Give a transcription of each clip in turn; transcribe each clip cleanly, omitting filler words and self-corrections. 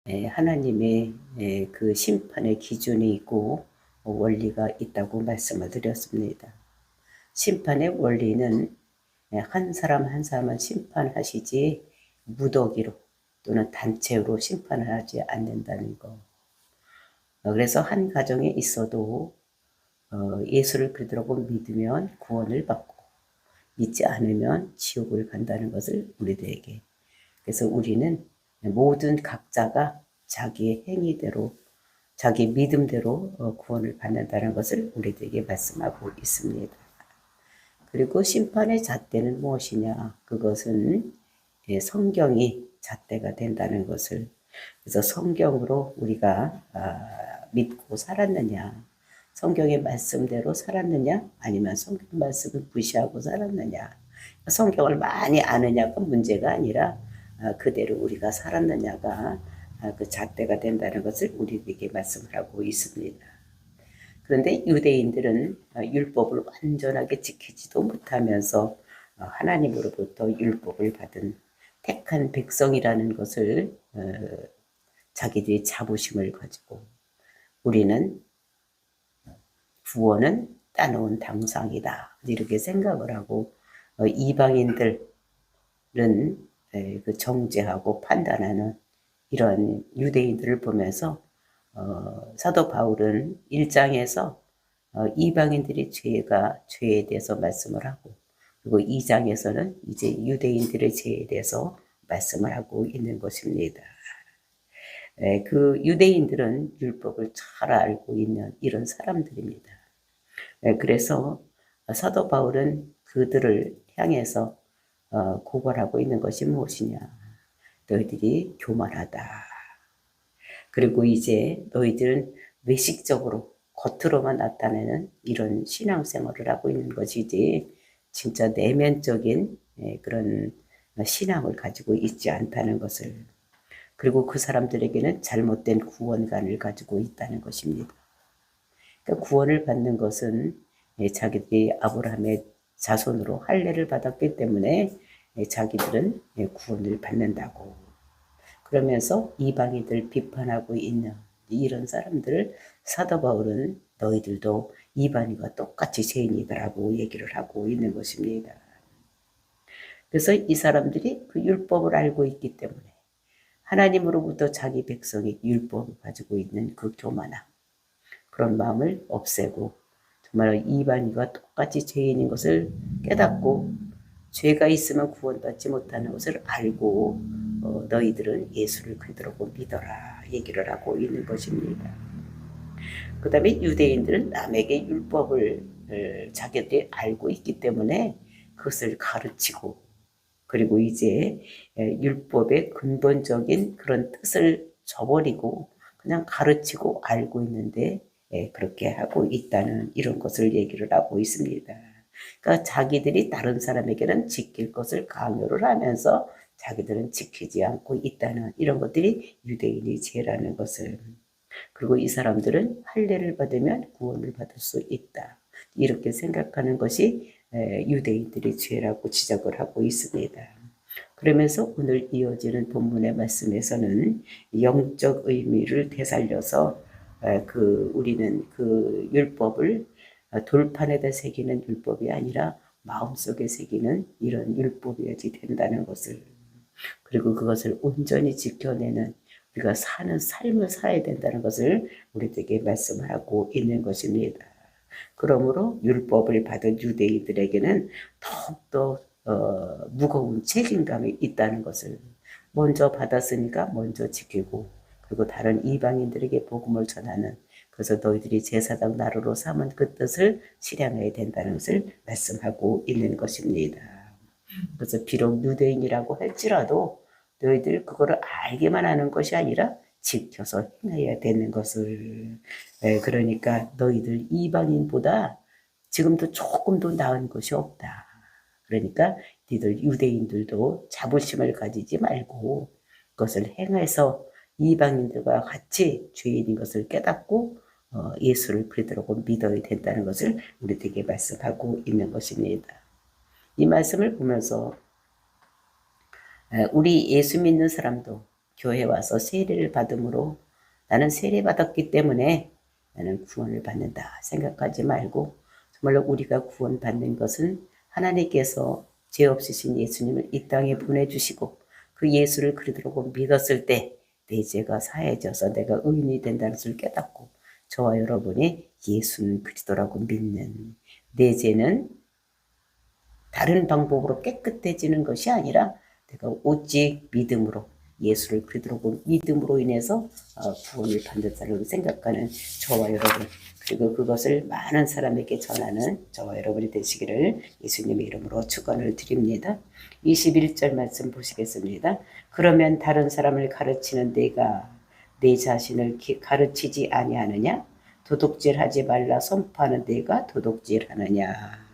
하나님의 그 심판의 기준이 있고 원리가 있다고 말씀을 드렸습니다. 심판의 원리는 한 사람 한 사람은 심판하시지 무더기로 또는 단체로 심판을 하지 않는다는 거. 그래서 한 가정에 있어도 예수를 그리스도라고 믿으면 구원을 받고 믿지 않으면 지옥을 간다는 것을 우리들에게. 그래서 우리는 모든 각자가 자기의 행위대로 자기 믿음대로 구원을 받는다는 것을 우리들에게 말씀하고 있습니다. 그리고 심판의 잣대는 무엇이냐? 그것은 성경이 잣대가 된다는 것을. 그래서 성경으로 우리가 믿고 살았느냐? 성경의 말씀대로 살았느냐? 아니면 성경 말씀을 무시하고 살았느냐? 성경을 많이 아느냐가 문제가 아니라 그대로 우리가 살았느냐가 그 잣대가 된다는 것을 우리에게 말씀을 하고 있습니다. 그런데 유대인들은 율법을 완전하게 지키지도 못하면서 하나님으로부터 율법을 받은 택한 백성이라는 것을 자기들이 자부심을 가지고 우리는 구원은 따놓은 당상이다 이렇게 생각을 하고 이방인들은 그 정죄하고 판단하는 이런 유대인들을 보면서 사도 바울은 1장에서 이방인들의 죄에 대해서 말씀을 하고 그리고 2장에서는 이제 유대인들의 죄에 대해서 말씀을 하고 있는 것입니다. 그 유대인들은 율법을 잘 알고 있는 이런 사람들입니다. 그래서 사도 바울은 그들을 향해서 고발하고 있는 것이 무엇이냐? 너희들이 교만하다. 그리고 이제 너희들은 외식적으로 겉으로만 나타내는 이런 신앙생활을 하고 있는 것이지 진짜 내면적인 그런 신앙을 가지고 있지 않다는 것을. 그리고 그 사람들에게는 잘못된 구원관을 가지고 있다는 것입니다. 그러니까 구원을 받는 것은 자기들이 아브라함의 자손으로 할례를 받았기 때문에 자기들은 구원을 받는다고. 그러면서 이방인들 비판하고 있는 이런 사람들을 사도 바울은 너희들도 이방인과 똑같이 죄인이더라고 얘기를 하고 있는 것입니다. 그래서 이 사람들이 그 율법을 알고 있기 때문에 하나님으로부터 자기 백성이 율법을 가지고 있는 그 교만함, 그런 마음을 없애고 정말 이방인과 똑같이 죄인인 것을 깨닫고 죄가 있으면 구원받지 못하는 것을 알고 너희들은 예수를 그리스도라고 믿어라 얘기를 하고 있는 것입니다. 그 다음에 유대인들은 남에게 율법을 자기들이 알고 있기 때문에 그것을 가르치고 그리고 이제 율법의 근본적인 그런 뜻을 저버리고 그냥 가르치고 알고 있는데 그렇게 하고 있다는 이런 것을 얘기를 하고 있습니다. 그러니까 자기들이 다른 사람에게는 지킬 것을 강요를 하면서 자기들은 지키지 않고 있다는 이런 것들이 유대인의 죄라는 것을. 그리고 이 사람들은 할례를 받으면 구원을 받을 수 있다. 이렇게 생각하는 것이 유대인들의 죄라고 지적을 하고 있습니다. 그러면서 오늘 이어지는 본문의 말씀에서는 영적 의미를 되살려서 우리는 그 율법을 돌판에다 새기는 율법이 아니라 마음속에 새기는 이런 율법이어야 된다는 것을. 그리고 그것을 온전히 지켜내는 우리가 사는 삶을 살아야 된다는 것을 우리에게 말씀을 하고 있는 것입니다. 그러므로 율법을 받은 유대인들에게는 더욱더 무거운 책임감이 있다는 것을 먼저 받았으니까 먼저 지키고 그리고 다른 이방인들에게 복음을 전하는 그래서 너희들이 제사장 나루로 삼은 그 뜻을 실행해야 된다는 것을 말씀하고 있는 것입니다. 그래서 비록 유대인이라고 할지라도 너희들 그거를 알기만 하는 것이 아니라 지켜서 행해야 되는 것을. 그러니까 너희들 이방인보다 지금도 조금도 나은 것이 없다. 그러니까 너희들 유대인들도 자부심을 가지지 말고 그것을 행해서 이방인들과 같이 죄인인 것을 깨닫고 예수를 그리스도라고 믿어야 된다는 것을 우리에게 말씀하고 있는 것입니다. 이 말씀을 보면서 우리 예수 믿는 사람도 교회 와서 세례를 받음으로 나는 세례 받았기 때문에 나는 구원을 받는다 생각하지 말고, 정말로 우리가 구원받는 것은 하나님께서 죄 없으신 예수님을 이 땅에 보내주시고 그 예수를 그리스도로 믿었을 때 내 죄가 사해져서 내가 의인이 된다는 것을 깨닫고 저와 여러분이 예수는 그리스도라고 믿는, 내 죄는 다른 방법으로 깨끗해지는 것이 아니라 내가 오직 믿음으로, 예수를 그리스도로 믿음으로 인해서 구원을 받는다고 생각하는 저와 여러분, 그리고 그것을 많은 사람에게 전하는 저와 여러분이 되시기를 예수님의 이름으로 축원을 드립니다. 21절 말씀 보시겠습니다. 그러면 다른 사람을 가르치는 내가 내 자신을 가르치지 아니하느냐? 도둑질하지 말라 선포하는 내가 도둑질하느냐?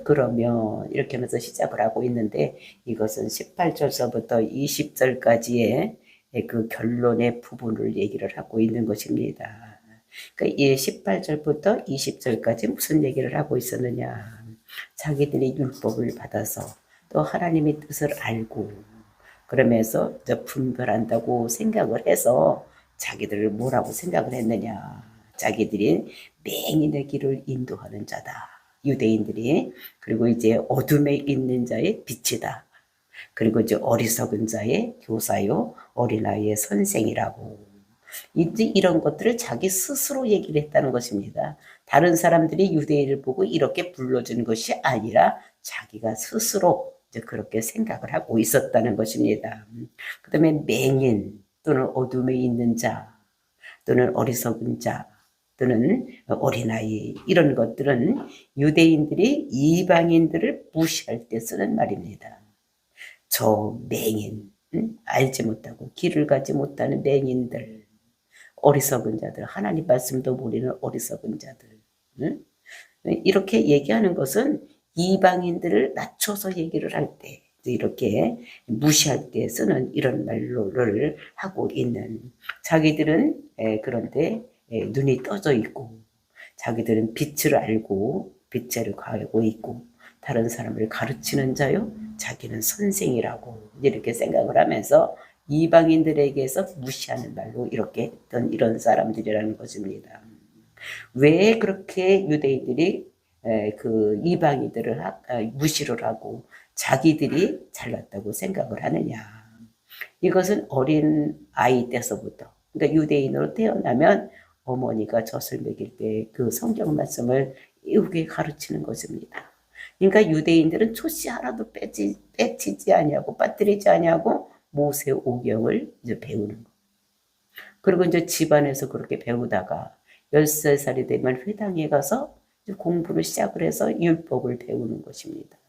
그러면 이렇게 하면서 시작을 하고 있는데, 이것은 18절서부터 20절까지의 그 결론의 부분을 얘기를 하고 있는 것입니다. 그러니까 이 18절부터 20절까지 무슨 얘기를 하고 있었느냐? 자기들이 율법을 받아서 또 하나님의 뜻을 알고 그러면서 분별한다고 생각을 해서 자기들을 뭐라고 생각을 했느냐? 자기들이 맹인의 길을 인도하는 자다. 유대인들이. 그리고 이제 어둠에 있는 자의 빛이다. 그리고 이제 어리석은 자의 교사요, 어린아이의 선생이라고. 이제 이런 것들을 자기 스스로 얘기를 했다는 것입니다. 다른 사람들이 유대인을 보고 이렇게 불러주는 것이 아니라 자기가 스스로 이제 그렇게 생각을 하고 있었다는 것입니다. 그 다음에 맹인 또는 어둠에 있는 자 또는 어리석은 자 또는 어린아이, 이런 것들은 유대인들이 이방인들을 무시할 때 쓰는 말입니다. 저 맹인, 알지 못하고 길을 가지 못하는 맹인들, 어리석은 자들, 하나님 말씀도 모르는 어리석은 자들, 이렇게 얘기하는 것은 이방인들을 낮춰서 얘기를 할 때, 이렇게 무시할 때 쓰는 이런 말로를 하고 있는, 자기들은 그런데 눈이 떠져 있고 자기들은 빛을 알고 빛을 가하고 있고 다른 사람을 가르치는 자요, 자기는 선생이라고 이렇게 생각을 하면서 이방인들에게서 무시하는 말로 이렇게 했던 이런 사람들이라는 것입니다. 왜 그렇게 유대인들이 그 이방인들을 무시를 하고 자기들이 잘났다고 생각을 하느냐? 이것은 어린 아이 때서부터, 그러니까 유대인으로 태어나면 어머니가 젖을 먹일 때 그 성경 말씀을 이후에 가르치는 것입니다. 그러니까 유대인들은 초시 하나도 빼치지 아니하고 빠뜨리지 아니하고 모세 오경을 이제 배우는 거. 그리고 이제 집안에서 그렇게 배우다가 13살이 되면 회당에 가서 공부를 시작을 해서 율법을 배우는 것입니다.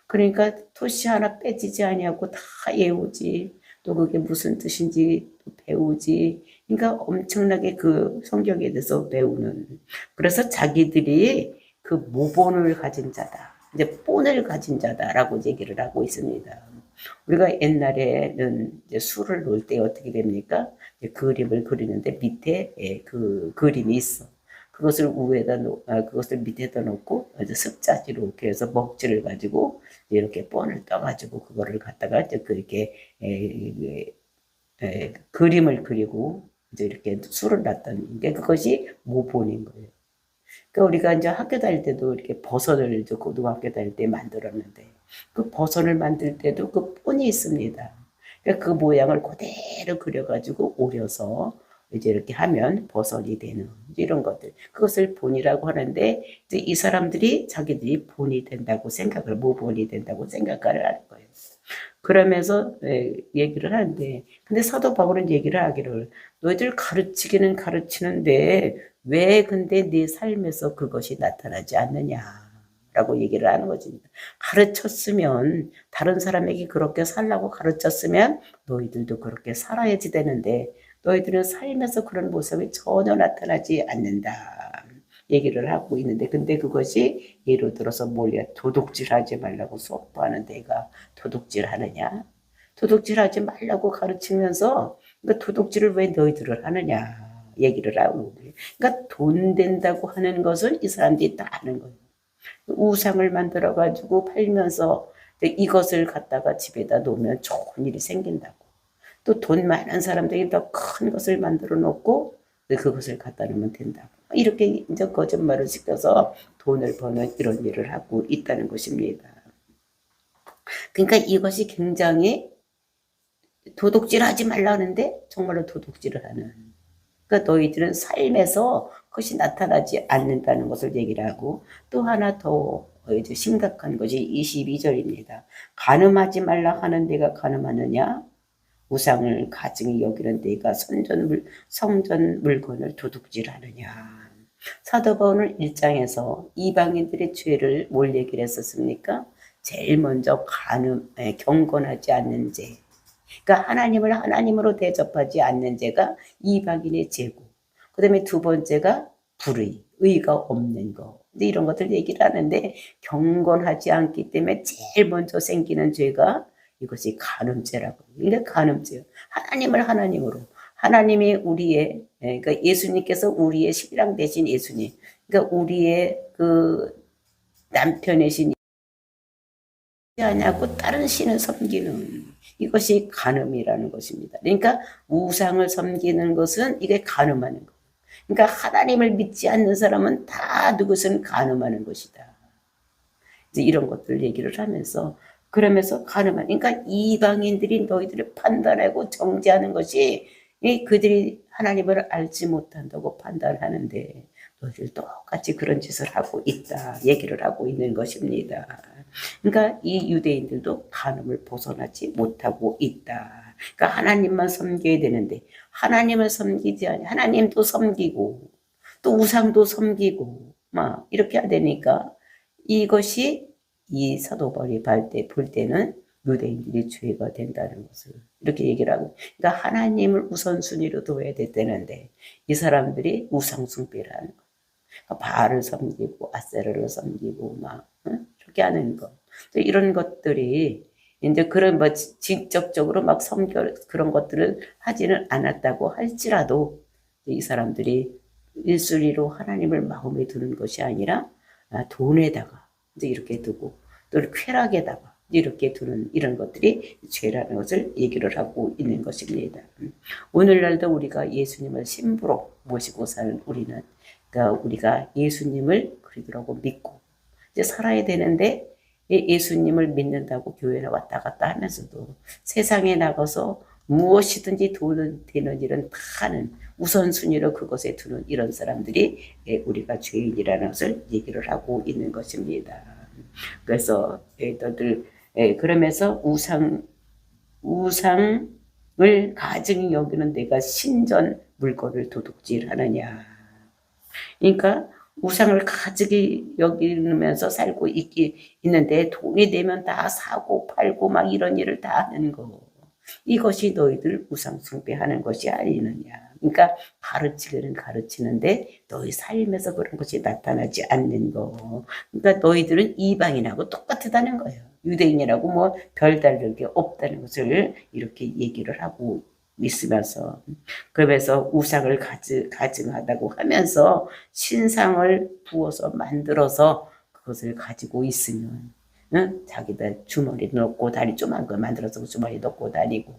그러니까 토시 하나 빼지지 아니하고 다 외우지, 또 그게 무슨 뜻인지 또 배우지. 그러니까 엄청나게 그 성경에 대해서 배우는. 그래서 자기들이 그 모본을 가진 자다, 이제 본을 가진 자다라고 얘기를 하고 있습니다. 우리가 옛날에는 이제 술을 놓을 때 어떻게 됩니까? 그림을 그리는데 밑에 그 그림이 있어. 그것을 그것을 밑에다 놓고 이제 습자지로 이렇게 해서 먹지를 가지고 이렇게 본을 떠가지고 그거를 갖다가 이제 그렇게 그림을 그리고 이제 이렇게 술을 놨던 게 그것이 모본인 거예요. 그러니까 우리가 이제 학교 다닐 때도 이렇게 버선을 이제 고등학교 다닐 때 만들었는데 그 버선을 만들 때도 그 본이 있습니다. 그러니까 그 모양을 그대로 그려가지고 오려서 이제 이렇게 하면 버선이 되는 이런 것들, 그것을 본이라고 하는데 이제 이 사람들이 자기들이 본이 된다고 생각을, 모본이 된다고 생각을 하는 거예요. 그러면서 얘기를 하는데, 근데 사도 바울은 얘기를 하기를 너희들 가르치기는 가르치는데 왜 근데 네 삶에서 그것이 나타나지 않느냐라고 얘기를 하는 것입니다. 가르쳤으면, 다른 사람에게 그렇게 살라고 가르쳤으면 너희들도 그렇게 살아야지 되는데 너희들은 삶에서 그런 모습이 전혀 나타나지 않는다 얘기를 하고 있는데, 근데 그것이 예를 들어서 뭐야, 도둑질하지 말라고 선포하는 데가 도둑질하느냐? 도둑질하지 말라고 가르치면서 그러니까 도둑질을 왜 너희들을 하느냐 얘기를 하고, 그러니까 돈 된다고 하는 것을 이 사람들이 다 아는 거예요. 우상을 만들어 가지고 팔면서 이것을 갖다가 집에다 놓으면 좋은 일이 생긴다고. 또 돈 많은 사람들이 더 큰 것을 만들어 놓고 그것을 갖다 놓으면 된다고. 이렇게 이제 거짓말을 시켜서 돈을 버는 이런 일을 하고 있다는 것입니다. 그러니까 이것이 굉장히 도둑질 하지 말라는데 정말로 도둑질을 하는. 그러니까 너희들은 삶에서 그것이 나타나지 않는다는 것을 얘기를 하고, 또 하나 더 이제 심각한 것이 22절입니다. 가늠하지 말라 하는 데가 가늠하느냐? 우상을 가증히 여기는 데가 성전 물건을 도둑질하느냐? 사도 바울은 1장에서 이방인들의 죄를 뭘 얘기를 했었습니까? 제일 먼저 경건하지 않는 죄. 그러니까 하나님을 하나님으로 대접하지 않는 죄가 이방인의 죄고, 그 다음에 두 번째가 불의, 의가 없는 거. 근데 이런 것들 얘기를 하는데, 경건하지 않기 때문에 제일 먼저 생기는 죄가 이것이 간음죄라고. 이게 간음죄예요. 하나님을 하나님으로. 하나님이 우리의, 그러니까 예수님께서 우리의 신랑 되신 예수님, 그러니까 우리의 그 남편이신 하냐고 다른 신을 섬기는, 이것이 간음이라는 것입니다. 그러니까 우상을 섬기는 것은 이게 간음하는 거. 그러니까 하나님을 믿지 않는 사람은 다 그것은 간음하는 것이다. 이제 이런 것들 얘기를 하면서, 그러면서 간음하는, 그러니까 이방인들이 너희들을 판단하고 정죄하는 것이 그들이 하나님을 알지 못한다고 판단하는데 너희들 똑같이 그런 짓을 하고 있다 얘기를 하고 있는 것입니다. 그러니까 이 유대인들도 간음을 벗어나지 못하고 있다. 그러니까 하나님만 섬겨야 되는데 하나님을 섬기지 않니, 하나님도 섬기고 또 우상도 섬기고 막 이렇게 해야 되니까, 이것이 이 사도 바울이 볼 때는 유대인들이 죄가 된다는 것을 이렇게 얘기를 하고, 그러니까 하나님을 우선순위로 둬야 되는데 이 사람들이 우상 숭배를 하는 거, 그러니까 바알을 섬기고 아세라를 섬기고 막 이렇게 하는 거, 이런 것들이 이제 그런 뭐 직접적으로 막 그런 것들을 하지는 않았다고 할지라도 이 사람들이 1순위로 하나님을 마음에 두는 것이 아니라 돈에다가 이제 이렇게 두고 또 쾌락에다가 이렇게 두는 이런 것들이 죄라는 것을 얘기를 하고 있는 것입니다. 오늘날도 우리가 예수님을 신부로 모시고 사는 우리는, 그러니까 우리가 예수님을 그리스도라고 믿고 이제 살아야 되는데, 예수님을 믿는다고 교회에 왔다 갔다 하면서도 세상에 나가서 무엇이든지 돈은 되는 일은 다 하는, 우선순위로 그것에 두는 이런 사람들이 우리가 죄인이라는 것을 얘기를 하고 있는 것입니다. 그래서 너희들 그러면서 우상을 가증히 여기는 내가 신전 물건을 도둑질하느냐. 그러니까 우상을 가증히 여기면서 살고 있는데 돈이 되면 다 사고 팔고 막 이런 일을 다 하는 거. 이것이 너희들 우상 숭배하는 것이 아니느냐. 그러니까 가르치기는 가르치는데 너희 삶에서 그런 것이 나타나지 않는 거. 그러니까 너희들은 이방인하고 똑같다는 거예요. 유대인이라고 뭐 별다른 게 없다는 것을 이렇게 얘기를 하고 있으면서, 그러면서 우상을 가증하다고 하면서 신상을 부어서 만들어서 그것을 가지고 있으면 자기들 주머니 넣고 다니 조그만 거 만들어서 주머니 넣고 다니고,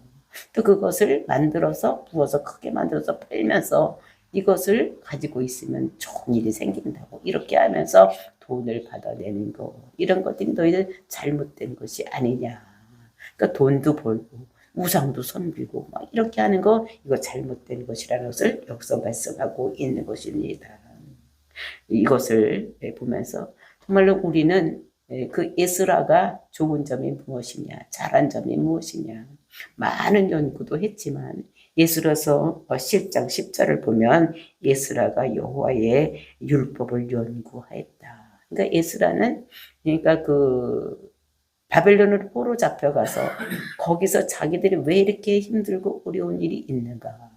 또 그것을 만들어서 부어서 크게 만들어서 팔면서 이것을 가지고 있으면 좋은 일이 생긴다고 이렇게 하면서 돈을 받아내는 거, 이런 것들이 너희들 잘못된 것이 아니냐. 그러니까 돈도 벌고 우상도 섬기고 막 이렇게 하는 거, 이거 잘못된 것이라는 것을 여기서 말씀하고 있는 것입니다. 이것을 보면서 정말로 우리는 그 에스라가 좋은 점이 무엇이냐, 잘한 점이 무엇이냐, 많은 연구도 했지만 에스라서 10장 10절을 보면 에스라가 여호와의 율법을 연구하였다. 그러니까 에스라는, 그러니까 그 바벨론으로 포로 잡혀가서 거기서 자기들이 왜 이렇게 힘들고 어려운 일이 있는가,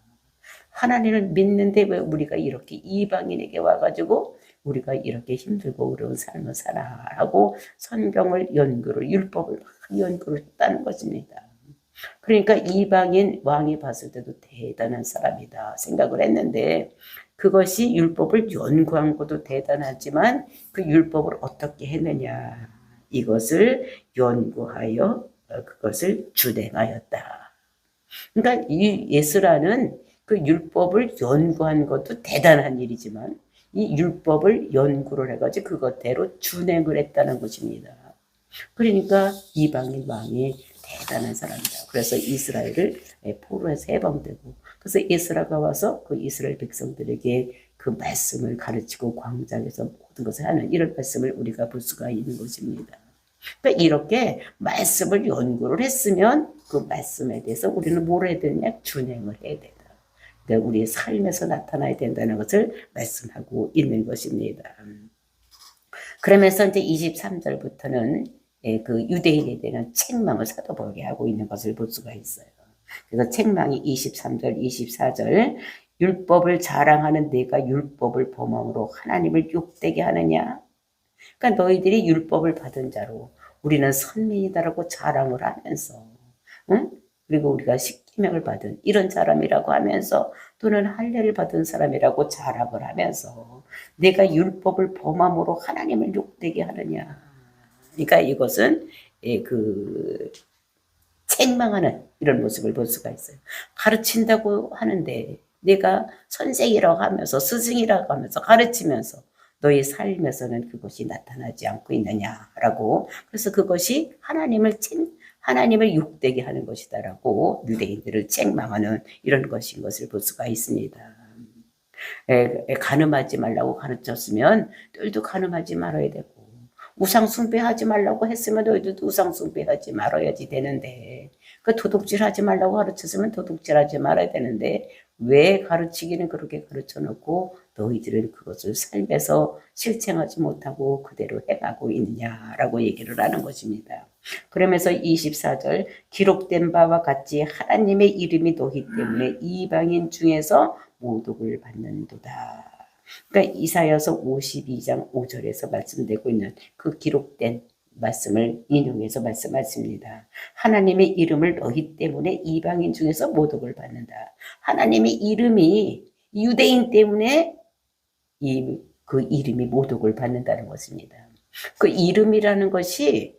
하나님을 믿는데 왜 우리가 이렇게 이방인에게 와가지고 우리가 이렇게 힘들고 어려운 삶을 살아 하고 성경을 연구를, 율법을 연구를 했다는 것입니다. 그러니까 이방인 왕이 봤을 때도 대단한 사람이다 생각을 했는데, 그것이 율법을 연구한 것도 대단하지만 그 율법을 어떻게 했느냐, 이것을 연구하여 그것을 준행하였다. 그러니까 이 에스라는 그 율법을 연구한 것도 대단한 일이지만 이 율법을 연구를 해가지고 그것대로 준행을 했다는 것입니다. 그러니까 이방인 왕이 대단한 사람이다. 그래서 이스라엘을 포로에서 해방되고, 그래서 에스라가 와서 그 이스라엘 백성들에게 그 말씀을 가르치고 광장에서 모든 것을 하는 이런 말씀을 우리가 볼 수가 있는 것입니다. 그러니까 이렇게 말씀을 연구를 했으면 그 말씀에 대해서 우리는 뭘 해야 되느냐? 준행을 해야 된다. 그러니까 우리의 삶에서 나타나야 된다는 것을 말씀하고 있는 것입니다. 그러면서 이제 23절부터는 그 유대인에 대한 책망을 사도 바울이 하고 있는 것을 볼 수가 있어요. 그래서 책망이 23절, 24절, 율법을 자랑하는 내가 율법을 범함으로 하나님을 욕되게 하느냐? 그러니까 너희들이 율법을 받은 자로 우리는 선민이다라고 자랑을 하면서, 응? 그리고 우리가 십계명을 받은 이런 사람이라고 하면서 또는 할례를 받은 사람이라고 자랑을 하면서 내가 율법을 범함으로 하나님을 욕되게 하느냐. 그러니까 이것은 그 책망하는 이런 모습을 볼 수가 있어요. 가르친다고 하는데 내가 선생이라고 하면서 스승이라고 하면서 가르치면서 너의 삶에서는 그것이 나타나지 않고 있느냐라고. 그래서 그것이 하나님을 욕되게 하는 것이다라고 유대인들을 책망하는 이런 것인 것을 볼 수가 있습니다. 간음하지 말라고 가르쳤으면 너희도 간음하지 말아야 되고, 우상 숭배하지 말라고 했으면 너희들도 우상 숭배하지 말아야지 되는데, 그 도둑질하지 말라고 가르쳤으면 도둑질하지 말아야 되는데 왜 가르치기는 그렇게 가르쳐 놓고 너희들은 그것을 삶에서 실천하지 못하고 그대로 행하고 있느냐라고 얘기를 하는 것입니다. 그러면서 24절, 기록된 바와 같이 하나님의 이름이 너희 때문에 이방인 중에서 모독을 받는도다. 그러니까 이사야서 52장 5절에서 말씀되고 있는 그 기록된 말씀을 인용해서 말씀하십니다. 하나님의 이름을 너희 때문에 이방인 중에서 모독을 받는다. 하나님의 이름이 유대인 때문에 그 이름이 모독을 받는다는 것입니다. 그 이름이라는 것이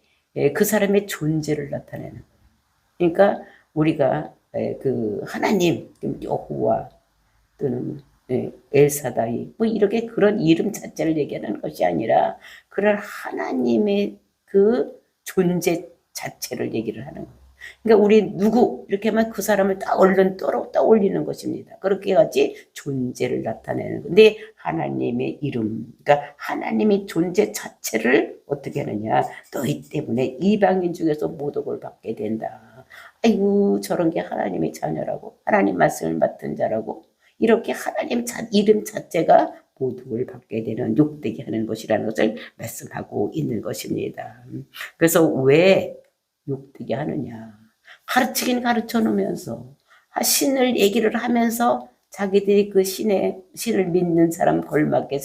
그 사람의 존재를 나타내는 거예요. 그러니까 우리가 그 하나님, 여호와 또는 엘사다이 뭐 이렇게 그런 이름 자체를 얘기하는 것이 아니라 그런 하나님의 그 존재 자체를 얘기를 하는 거예요. 그러니까 우리 누구 이렇게 하면 그 사람을 딱 얼른 떠올리는 것입니다. 그렇게 같이 존재를 나타내는 건데 하나님의 이름, 그러니까 하나님의 존재 자체를 어떻게 하느냐? 너희 때문에 이방인 중에서 모독을 받게 된다. 아이고 저런 게 하나님의 자녀라고, 하나님 말씀을 맡은 자라고, 이렇게 하나님 이름 자체가 모독을 받게 되는, 욕되게 하는 것이라는 것을 말씀하고 있는 것입니다. 그래서 왜 욕되게 하느냐? 가르치긴 가르쳐 놓으면서 신을 얘기를 하면서 자기들이 그 신을 믿는 사람 걸맞게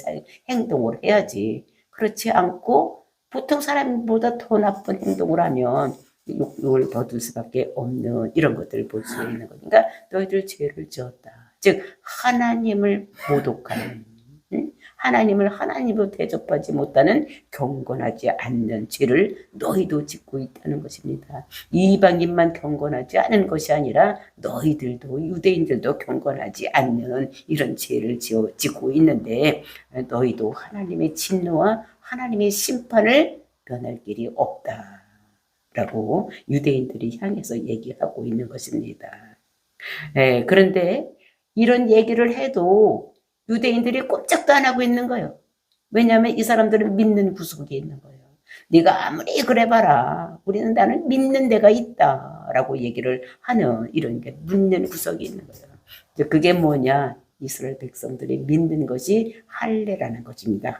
행동을 해야지. 그렇지 않고 보통 사람보다 더 나쁜 행동을 하면 욕을 받을 수밖에 없는 이런 것들을 볼 수 있는 거니까, 그러니까 너희들 죄를 지었다. 즉 하나님을 모독하는, 하나님을 하나님으로 대접하지 못하는, 경건하지 않는 죄를 너희도 짓고 있다는 것입니다. 이방인만 경건하지 않은 것이 아니라 너희들도, 유대인들도 경건하지 않는 이런 죄를 짓고 있는데 너희도 하나님의 진노와 하나님의 심판을 면할 길이 없다 라고 유대인들이 향해서 얘기하고 있는 것입니다. 그런데 이런 얘기를 해도 유대인들이 꼼짝도 안 하고 있는 거예요. 왜냐하면 이 사람들은 믿는 구석이 있는 거예요. 네가 아무리 그래봐라, 나는 믿는 데가 있다라고 얘기를 하는 이런 게 믿는 구석이 있는 거예요. 그게 뭐냐? 이스라엘 백성들이 믿는 것이 할례라는 것입니다.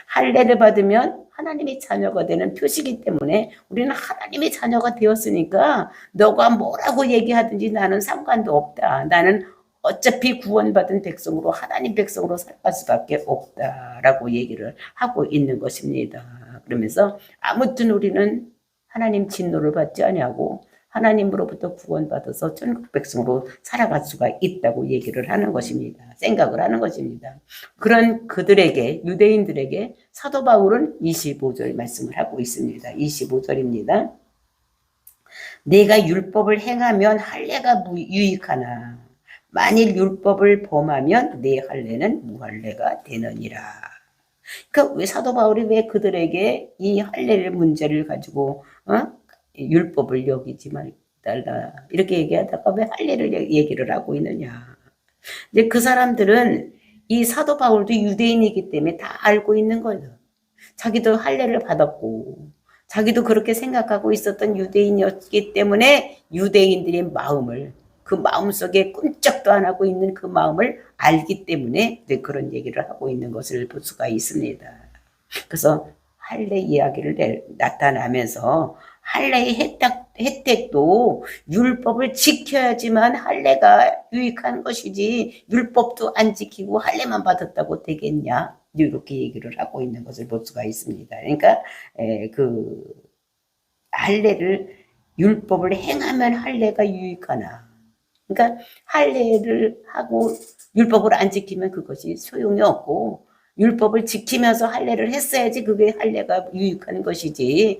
할례를 받으면 하나님의 자녀가 되는 표시이기 때문에 우리는 하나님의 자녀가 되었으니까 너가 뭐라고 얘기하든지 나는 상관도 없다. 나는 어차피 구원받은 백성으로, 하나님 백성으로 살아갈 수밖에 없다라고 얘기를 하고 있는 것입니다. 그러면서 아무튼 우리는 하나님 진노를 받지 아니하고 하나님으로부터 구원받아서 천국 백성으로 살아갈 수가 있다고 얘기를 하는 것입니다. 생각을 하는 것입니다. 그런 그들에게, 유대인들에게 사도 바울은 25절 말씀을 하고 있습니다. 25절입니다. 내가 율법을 행하면 할례가 유익하나 만일 율법을 범하면 내 할례는 무할례가 되느니라. 그러니까 왜 사도 바울이 왜 그들에게 이 할례를 문제를 가지고 율법을 여기지 말달라 이렇게 얘기하다가 왜 할례를 얘기를 하고 있느냐. 이제 그 사람들은 이 사도 바울도 유대인이기 때문에 다 알고 있는 거예요. 자기도 할례를 받았고 자기도 그렇게 생각하고 있었던 유대인이었기 때문에 유대인들의 마음을 그 마음속에 꼼짝도 안 하고 있는 그 마음을 알기 때문에 그런 얘기를 하고 있는 것을 볼 수가 있습니다. 그래서 할례 이야기를 나타나면서 할례의 혜택도 율법을 지켜야지만 할례가 유익한 것이지 율법도 안 지키고 할례만 받았다고 되겠냐 이렇게 얘기를 하고 있는 것을 볼 수가 있습니다. 그러니까 그 할례를 율법을 행하면 할례가 유익하나 그러니까 할례를 하고 율법을 안 지키면 그것이 소용이 없고 율법을 지키면서 할례를 했어야지 그게 할례가 유익한 것이지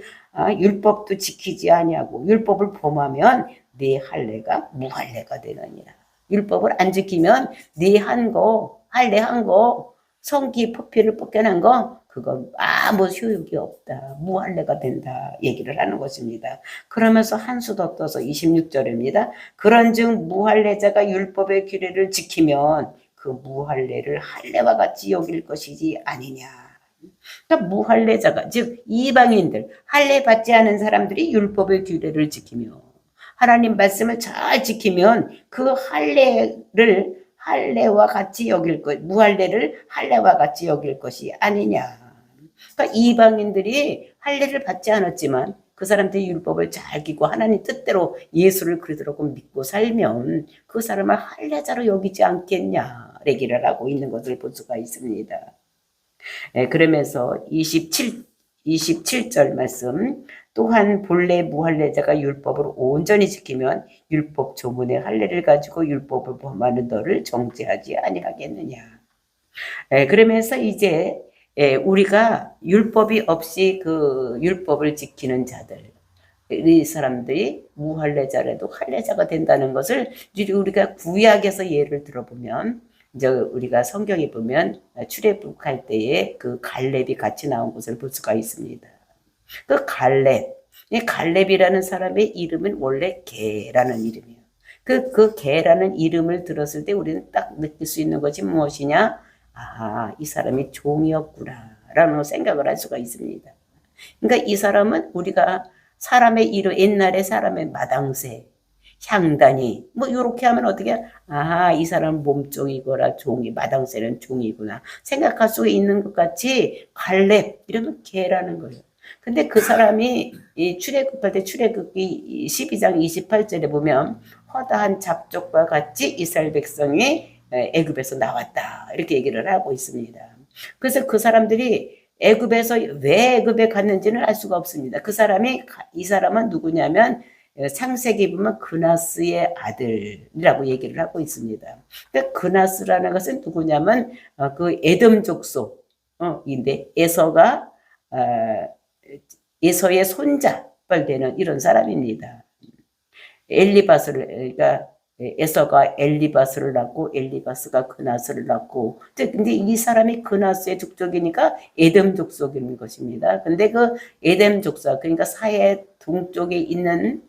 율법도 지키지 아니하고 율법을 범하면 네 할례가 무할례가 되느니라. 율법을 안 지키면 네 한 거 할례한 거 성기 포피를 벗겨난 거 그거 아무 효력이 없다. 무할례가 된다. 얘기를 하는 것입니다. 그러면서 한 수 더 떠서 26절입니다. 그런즉 무할례자가 율법의 규례를 지키면 그 무할례를 할례와 같이 여길 것이지 아니냐. 그러니까 무할례자가 즉 이방인들 할례 받지 않은 사람들이 율법의 규례를 지키며 하나님 말씀을 잘 지키면 그 할례와 같이 여길 것, 무할례를 할례와 같이 여길 것이 아니냐. 그러니까 이방인들이 할례를 받지 않았지만 그 사람들이 율법을 잘 지키고 하나님 뜻대로 예수를 그리스도로 믿고 살면 그 사람을 할례자로 여기지 않겠냐 얘기를 하고 있는 것을 볼 수가 있습니다. 그러면서 27절 말씀 또한 본래 무할례자가 율법을 온전히 지키면 율법 조문의 할례를 가지고 율법을 범하는 너를 정죄하지 아니하겠느냐. 그러면서 이제 우리가 율법이 없이 그 율법을 지키는 자들 이 사람들이 무할례자라도 할례자가 된다는 것을 우리가 구약에서 예를 들어보면 이제 우리가 성경에 보면 출애굽할 때에 그 갈렙이 같이 나온 것을 볼 수가 있습니다. 그 갈렙이라는 사람의 이름은 원래 게라는 이름이에요. 그 게라는 이름을 들었을 때 우리는 딱 느낄 수 있는 것이 무엇이냐? 이 사람이 종이었구나라는 생각을 할 수가 있습니다. 그러니까 이 사람은 우리가 사람의 이름, 옛날에 사람의 마당새, 향단이 뭐 이렇게 하면 어떻게 이 사람은 몸종이거라 종이 마당새는 종이구나 생각할 수 있는 것 같이 갈렙 이러면 개라는 거예요. 근데 그 사람이 출애굽할 때 출애굽기 12장 28절에 보면 허다한 잡족과 같이 이스라엘 백성이 애굽에서 나왔다 이렇게 얘기를 하고 있습니다. 그래서 그 사람들이 애굽에서 왜 애굽에 갔는지는 알 수가 없습니다. 이 사람은 누구냐면 창세기 보면 그나스의 아들이라고 얘기를 하고 있습니다. 그러니까 그나스라는 것은 누구냐면 그 에돔 족속인데 에서의 손자뻘 되는 이런 사람입니다. 그러니까 에서가 엘리바스를 낳고 엘리바스가 그나스를 낳고 근데 이 사람이 그나스의 족속이니까 에돔 족속인 것입니다. 근데 그 에돔 족속 그러니까 사해 동쪽에 있는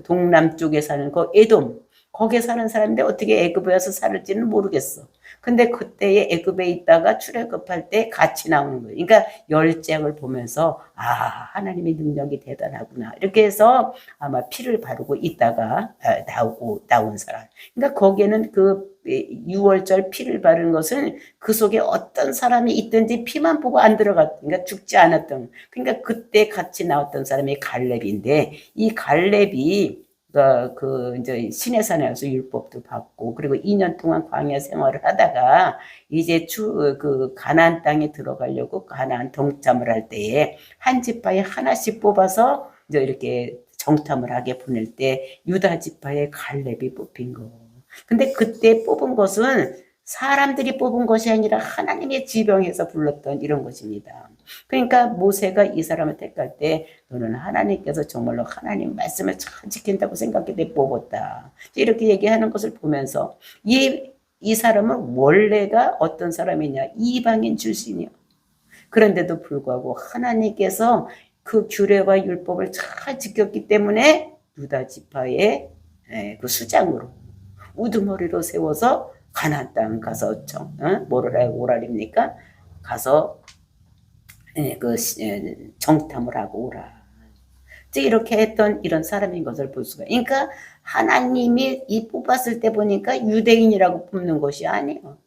동남쪽에 사는 그 에돔 거기에 사는 사람인데 어떻게 애굽에 와서 살을지는 모르겠어. 근데 그때에 애굽에 있다가 출애굽할 때 같이 나오는 거예요. 그러니까 열장을 보면서 하나님의 능력이 대단하구나 이렇게 해서 아마 피를 바르고 있다가 나온 사람. 그러니까 거기에는 그 6월절 피를 바른 것은 그 속에 어떤 사람이 있든지 피만 보고 안 들어갔. 그러니까 죽지 않았던. 그러니까 그때 같이 나왔던 사람이 갈렙인데 이 갈렙이 이제 시내산에서 율법도 받고, 그리고 2년 동안 광야 생활을 하다가, 이제 가나안 땅에 들어가려고 가나안 동참을 할 때에, 한 지파에 하나씩 뽑아서, 이제 이렇게 정탐을 하게 보낼 때, 유다 지파에 갈렙이 뽑힌 거. 근데 그때 뽑은 것은 사람들이 뽑은 것이 아니라 하나님의 지명해서 불렀던 이런 것입니다. 그러니까 모세가 이 사람을 택할 때 너는 하나님께서 정말로 하나님 말씀을 잘 지킨다고 생각해 뽑았다. 이렇게 얘기하는 것을 보면서 이 사람은 원래가 어떤 사람이냐? 이방인 출신이요. 그런데도 불구하고 하나님께서 그 규례와 율법을 잘 지켰기 때문에 유다 지파의 그 수장으로 우두머리로 세워서 가나안 땅 가서 뭐랄입니까? 가서 그 정탐을 하고 오라. 이렇게 했던 이런 사람인 것을 볼 수가. 그러니까 하나님이 이 뽑았을 때 보니까 유대인이라고 뽑는 것이 아니에요.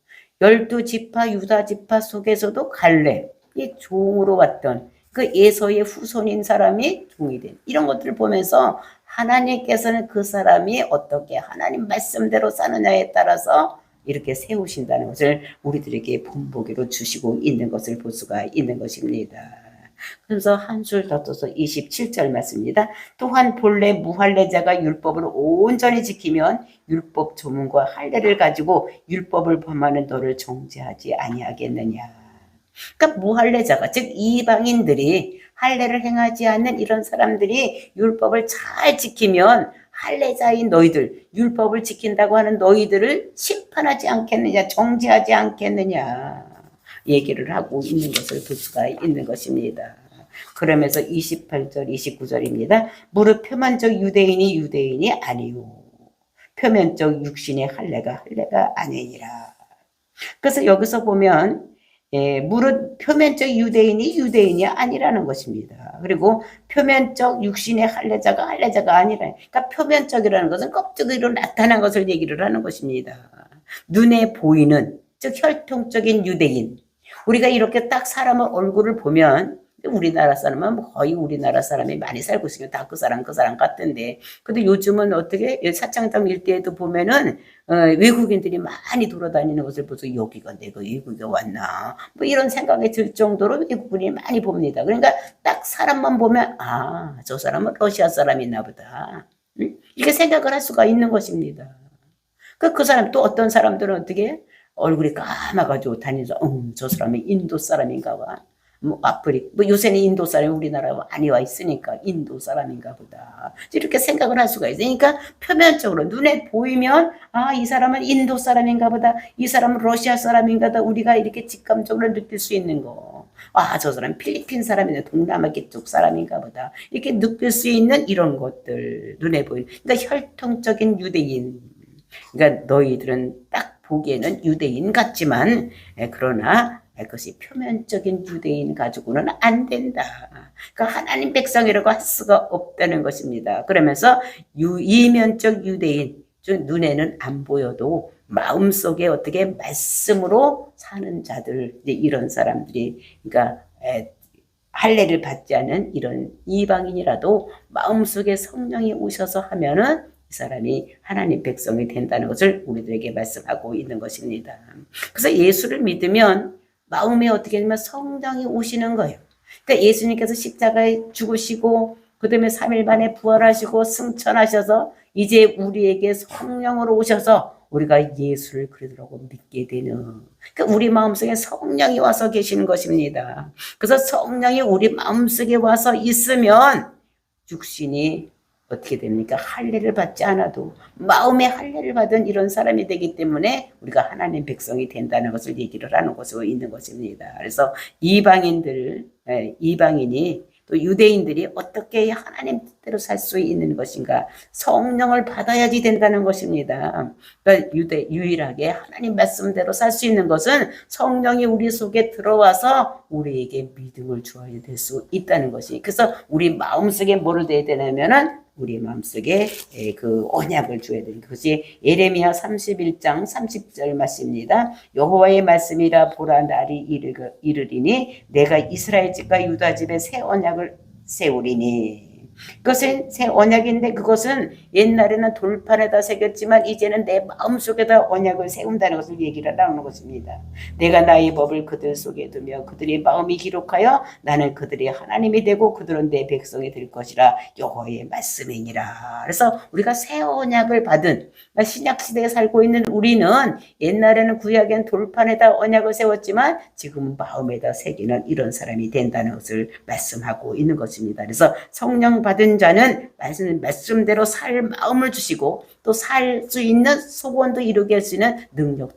12지파 유다 지파 속에서도 갈렙이 종으로 왔던 그 에서의 후손인 사람이 종이 된 이런 것들을 보면서 하나님께서는 그 사람이 어떻게 하나님 말씀대로 사느냐에 따라서 이렇게 세우신다는 것을 우리들에게 본보기로 주시고 있는 것을 볼 수가 있는 것입니다. 그래서 한술 더 떠서 27절 말씀입니다. 또한 본래 무할례자가 율법을 온전히 지키면 율법 조문과 할례를 가지고 율법을 범하는 너를 정죄하지 아니하겠느냐. 그러니까 무할례자가 즉 이방인들이 할례를 행하지 않는 이런 사람들이 율법을 잘 지키면 할례자인 너희들, 율법을 지킨다고 하는 너희들을 심판하지 않겠느냐, 정죄하지 않겠느냐 얘기를 하고 있는 것을 볼 수가 있는 것입니다. 그러면서 28절, 29절입니다. 무릇 표면적 유대인이 아니요 표면적 육신의 할례가 아니니라. 그래서 여기서 보면 무릇 표면적 유대인이 아니라는 것입니다. 그리고 표면적 육신의 할례자가 아니라, 그러니까 표면적이라는 것은 껍데기로 나타난 것을 얘기를 하는 것입니다. 눈에 보이는, 즉 혈통적인 유대인. 우리가 이렇게 딱 사람의 얼굴을 보면 우리나라 사람은 거의 우리나라 사람이 많이 살고 있으면 다 그 사람 같은데, 근데 요즘은 어떻게 사창당 일대에도 보면은 외국인들이 많이 돌아다니는 것을 보면서 여기가 내가 외국에 왔나 뭐 이런 생각이 들 정도로 외국인이 많이 봅니다. 그러니까 딱 사람만 보면 아, 저 사람은 러시아 사람이나 보다, 이렇게 생각을 할 수가 있는 것입니다. 그 사람 또 어떤 사람들은 어떻게 얼굴이 까마가지고 다니면서 저 사람이 인도 사람인가 봐. 뭐 요새는 인도 사람이 우리나라에 많이 와 있으니까 인도 사람인가 보다. 이렇게 생각을 할 수가 있어요. 그러니까 표면적으로 눈에 보이면 아, 이 사람은 인도 사람인가 보다. 이 사람은 러시아 사람인가 보다. 우리가 이렇게 직감적으로 느낄 수 있는 거. 아, 저 사람 필리핀 사람이네. 동남아 쪽 사람인가 보다. 이렇게 느낄 수 있는 이런 것들 눈에 보이는. 그러니까 혈통적인 유대인. 그러니까 너희들은 딱 보기에는 유대인 같지만 그러나 그것이 표면적인 유대인 가지고는 안 된다. 그러니까 하나님 백성이라고 할 수가 없다는 것입니다. 그러면서 이면적 유대인, 즉 눈에는 안 보여도 마음속에 어떻게 말씀으로 사는 자들, 이런 사람들이, 그러니까 할례를 받지 않은 이런 이방인이라도 마음속에 성령이 오셔서 하면은 이 사람이 하나님 백성이 된다는 것을 우리들에게 말씀하고 있는 것입니다. 그래서 예수를 믿으면 마음에 어떻게 되면 성령이 오시는 거예요. 그러니까 예수님께서 십자가에 죽으시고 그 다음에 3일 만에 부활하시고 승천하셔서 이제 우리에게 성령으로 오셔서 우리가 예수를 그리스도라고 믿게 되는, 그러니까 우리 마음속에 성령이 와서 계시는 것입니다. 그래서 성령이 우리 마음속에 와서 있으면 육신이 어떻게 됩니까? 할례를 받지 않아도 마음의 할례를 받은 이런 사람이 되기 때문에 우리가 하나님 백성이 된다는 것을 얘기를 하는 것으로 있는 것입니다. 그래서 이방인이 또 유대인들이 어떻게 하나님 뜻대로 살 수 있는 것인가? 성령을 받아야지 된다는 것입니다. 그러니까 유일하게 하나님 말씀대로 살 수 있는 것은 성령이 우리 속에 들어와서 우리에게 믿음을 주어야 될 수 있다는 것이. 그래서 우리 마음속에 뭐를 대야 되냐면은 우리 마음속에 그 언약을 줘야 되는 것이 예레미야 31장 30절 말씀입니다. 여호와의 말씀이라 보라 날이 이르리니 내가 이스라엘 집과 유다 집에 새 언약을 세우리니. 그것은 새 언약인데 그것은 옛날에는 돌판에다 새겼지만 이제는 내 마음속에다 언약을 세운다는 것을 얘기를 하는 것입니다. 내가 나의 법을 그들 속에 두며 그들의 마음이 기록하여 나는 그들의 하나님이 되고 그들은 내 백성이 될 것이라 여호와의 말씀이니라. 그래서 우리가 새 언약을 받은 신약시대에 살고 있는 우리는 옛날에는 구약엔 돌판에다 언약을 세웠지만 지금은 마음에다 새기는 이런 사람이 된다는 것을 말씀하고 있는 것입니다. 그래서 성령 받은 자는 말씀대로 살 마음을 주시고 또 살 수 있는 소원도 이루게 할 수 있는 능력